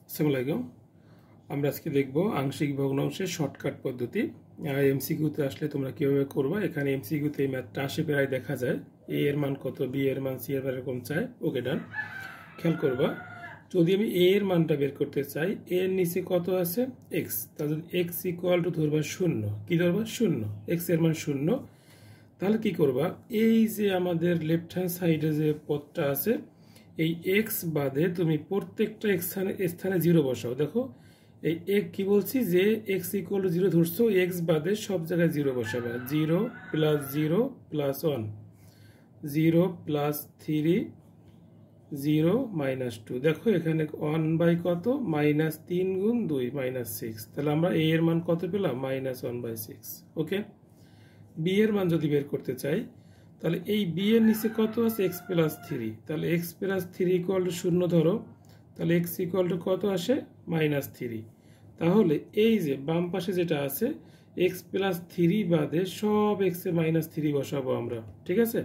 আসসালামু আলাইকুম। আমরা আজকে দেখব আংশিক ভগ্নাংশের শর্টকাট পদ্ধতি। এমসিকিউতে আসলে তোমরা কিভাবে করবা। এখানে এমসিকিউতে এই ম্যাথটা আসে প্রায় দেখা যায়। এ এর মান কত, বি এর মান, সি এর মান এরকম চাই। ওকে, ডান। খেয়াল করবা, যদি আমি এ এর মানটা বের করতে চাই, এ এর নিচে কত আছে, এক্স। তাহলে এক্স ইকুয়াল টু ধরবা শূন্য। কি ধরবা? শূন্য। এক্স এর মান শূন্য। তাহলে কি করবা, এই যে আমাদের লেফট হ্যান্ড সাইডে যে পদটা আছে, এই এক্স বাদে তুমি প্রত্যেকটা স্থানে জিরো বসাও। দেখো এই এক কি বলছি, যে এক্স ইকুয়াল টু জিরো ধরছো, এক্স বাদে সব জায়গায় জিরো বসাবা। Zero plus one, zero plus three, zero minus two. দেখো এখানে ওয়ান বাই কত, মাইনাস তিন গুণ দুই, মাইনাস সিক্স। তাহলে আমরা এ এর মান কত পেলাম, minus one by six. Okay, B এর মান যদি বের করতে চাই, তাহলে এই বি এর নিচে কত আছে, এক্স প্লাস থ্রি। তাহলে x plus three equal to শূন্য ধরো, তাহলে এক্স ইকুয়াল টু কত আসে, মাইনাস থ্রি। তাহলে এই যে বাম পাশে যেটা আছে, এক্স প্লাস থ্রি বাদে সব এক্স এ মাইনাস থ্রি বসাবো আমরা। ঠিক আছে,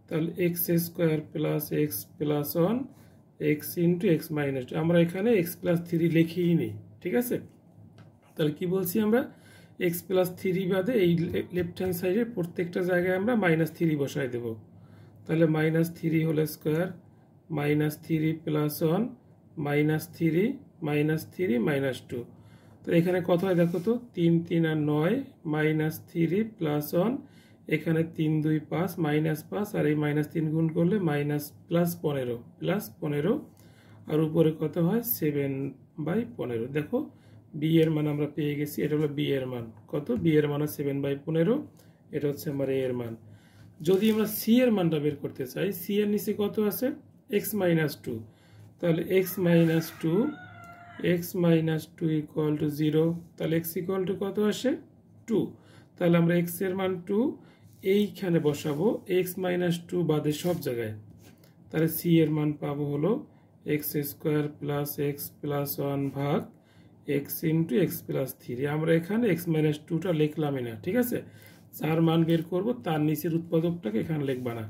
তাহলে X square plus x plus one, X into X minus two. আমরা এখানে এক্স প্লাস থ্রি লিখেই নিই। ঠিক আছে, তাহলে কি বলছি আমরা, এক্স প্লাস থ্রি বাদে এই লেফট হ্যান্ড সাইডে প্রত্যেকটা জায়গায় আমরা মাইনাস থ্রি বসাই দেব। তাহলে minus three whole square, minus three plus one, minus three, minus two. তো এখানে কত হয় দেখো তো, তিন তিন আর নয়, মাইনাস থ্রি প্লাস ওয়ান, এখানে তিন দুই পাঁচ, মাইনাস পাঁচ, আর এই মাইনাস তিন গুণ করলে মাইনাস প্লাস পনেরো, আর উপরে কত হয়, 7/15। দেখো বি এর মান আমরা পেয়ে গেছি। এটা হলো বি এর মান কত, বি এর মান 7/15। এটা হচ্ছে আমার এ এর মান। যদি আমরা সি এর মানটা বের করতে চাই, সি এর নিচে কত আছে, এক্স মাইনাস টু। তাহলে X minus two equal to zero. তাহলে এক্স ইকুয়াল টু কত আসে, টু। তাহলে আমরা এক্স এর মান টু এইখানে বসাবো, এক্স মাইনাস টু বাদে সব জায়গায়। তাহলে সি এর মান পাবো হলো x square plus x plus one ভাগ x into x plus three. আমরা এখানে এক্স মাইনাস টুটা লিখলামই না। ঠিক আছে, যার মান বের করব তার নিচের উৎপাদকটাকে এখানে লিখবা না।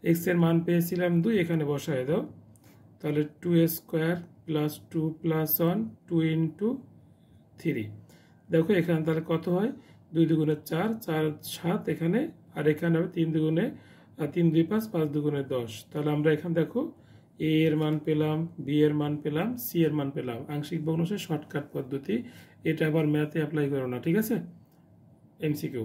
এক্স এর মান পেয়েছিলাম দুই, এখানে বসায় দাও। তাহলে two square plus two plus one, two into three. দেখো এখানে তাহলে কত হয়, দুই দুগুণে চার, চার সাত এখানে, আর এখানে হবে তিন দুগুণে তিন দুই পাঁচ, পাঁচ দুগুণে 10। তাহলে আমরা এখানে দেখো এ এর মান পেলাম, বি এর মান পেলাম, সি এর মান পেলাম। আংশিক ভগ্নাংশের শর্টকাট পদ্ধতি। এটা আবার ম্যাথে অ্যাপ্লাই করো না। ঠিক আছে, এমসিকিউ।